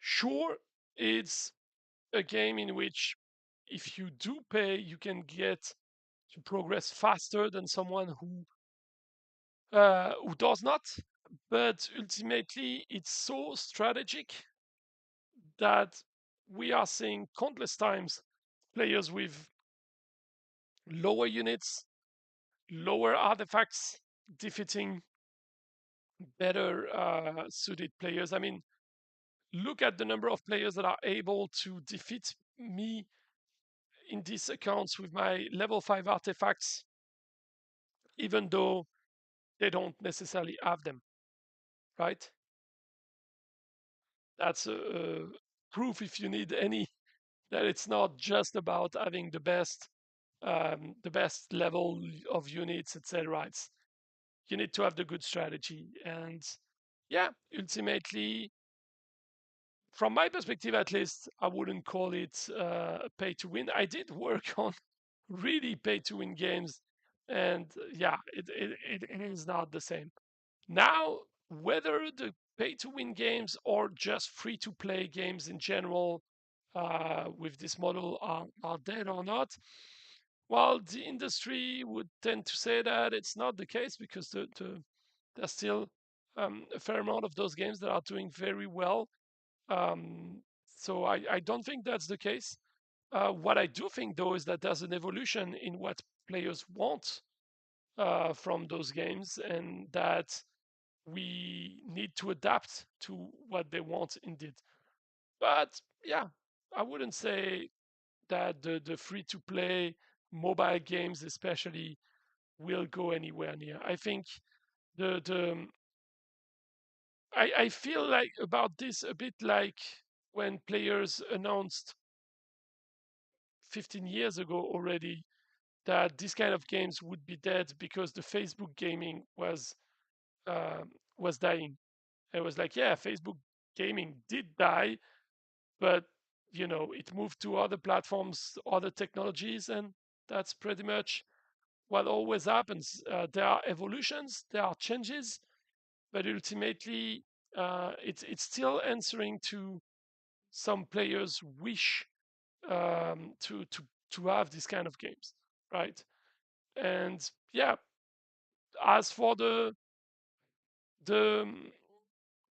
sure, it's a game in which if you do pay, you can get to progress faster than someone who does not. But ultimately, it's so strategic that we are seeing countless times players with lower units, lower artifacts defeating better suited players. I mean, look at the number of players that are able to defeat me in these accounts with my level 5 artifacts, even though they don't necessarily have them, right? That's a proof, if you need any, that it's not just about having the best level of units, etc. It's you need to have the good strategy, and yeah, ultimately, from my perspective at least, I wouldn't call it pay to win. I did work on really pay to win games, and yeah, it is not the same. Now, whether the pay to win games or just free to play games in general with this model are dead or not, well, the industry would tend to say that it's not the case because there's still a fair amount of those games that are doing very well. So I don't think that's the case. What I do think, though, is that there's an evolution in what players want from those games, and that we need to adapt to what they want indeed. But yeah, I wouldn't say that the free to play mobile games, especially, will go anywhere near. I think the I feel like about this a bit like when players announced 15 years ago already that this kind of games would be dead because the Facebook gaming was dying. It was like, yeah, Facebook gaming did die, but it moved to other platforms, other technologies, and that's pretty much what always happens. There are evolutions, there are changes, but ultimately, it's still answering to some players' wish to have this kind of games, right? And yeah, as for the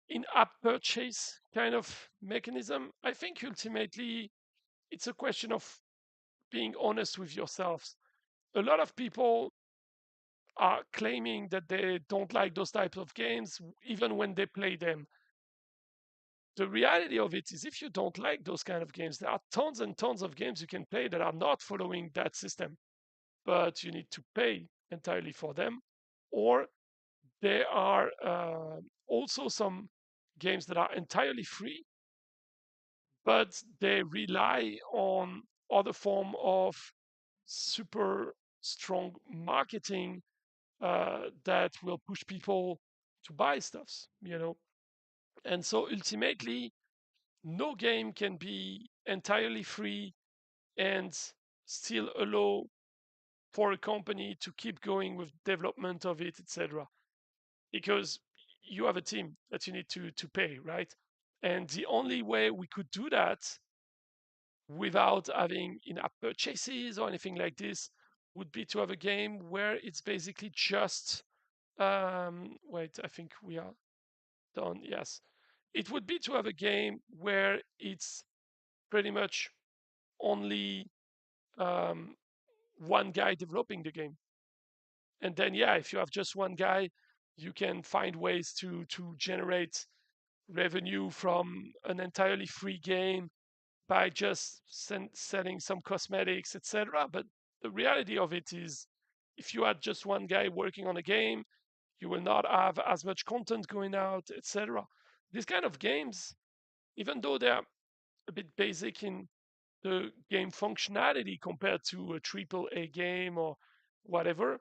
in-app purchase kind of mechanism, I think ultimately it's a question of being honest with yourselves. A lot of people are claiming that they don't like those types of games even when they play them. The reality of it is, if you don't like those kind of games, there are tons and tons of games you can play that are not following that system, but you need to pay entirely for them. Or there are also some games that are entirely free, but they rely on other form of super strong marketing that will push people to buy stuffs. And so ultimately, no game can be entirely free and still allow for a company to keep going with development of it, etc. Because you have a team that you need to pay, right? And the only way we could do that without having in-app purchases or anything like this would be to have a game where it's basically just wait, I think we are done. Yes, it would be to have a game where it's pretty much only um, one guy developing the game. And then, yeah, if you have just one guy, you can find ways to generate revenue from an entirely free game by just selling some cosmetics, etc. But the reality of it is, if you had just one guy working on a game, you will not have as much content going out, etc. These kind of games, even though they're a bit basic in the game functionality compared to a triple A game or whatever,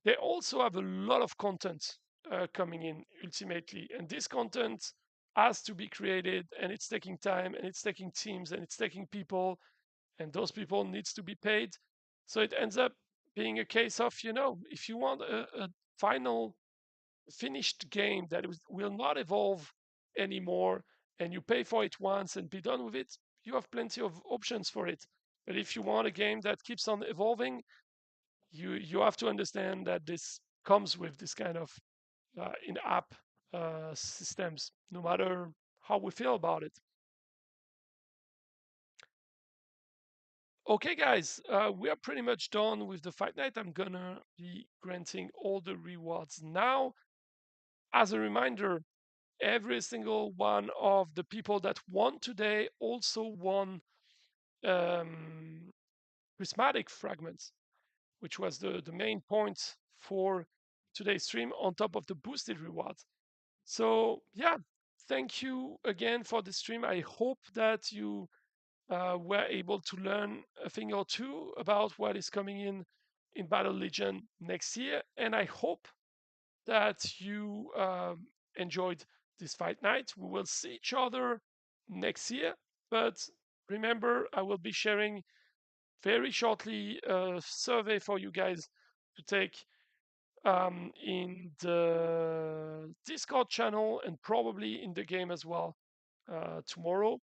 they also have a lot of content coming in ultimately. And this content has to be created, and it's taking time, and it's taking teams, and it's taking people, and those people needs to be paid. So it ends up being a case of, if you want a final finished game that will not evolve anymore, and you pay for it once and be done with it, you have plenty of options for it. But if you want a game that keeps on evolving, you have to understand that this comes with this kind of in-app systems, no matter how we feel about it. Okay, guys, we are pretty much done with the fight night. I'm gonna be granting all the rewards now. As a reminder, every single one of the people that won today also won um, prismatic fragments, which was the main point for today's stream, on top of the boosted rewards. So yeah, thank you again for the stream. I hope that you were able to learn a thing or two about what is coming in Battle Legion next year, and I hope that you enjoyed this fight night. We will see each other next year, but remember, I will be sharing very shortly a survey for you guys to take in the Discord channel and probably in the game as well tomorrow.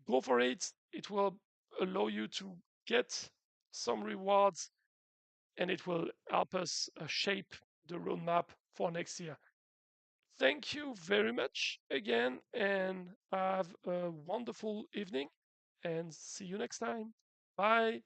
Go for it. It will allow you to get some rewards, and it will help us shape the roadmap for next year. thank you very much again, and have a wonderful evening, and see you next time. Bye.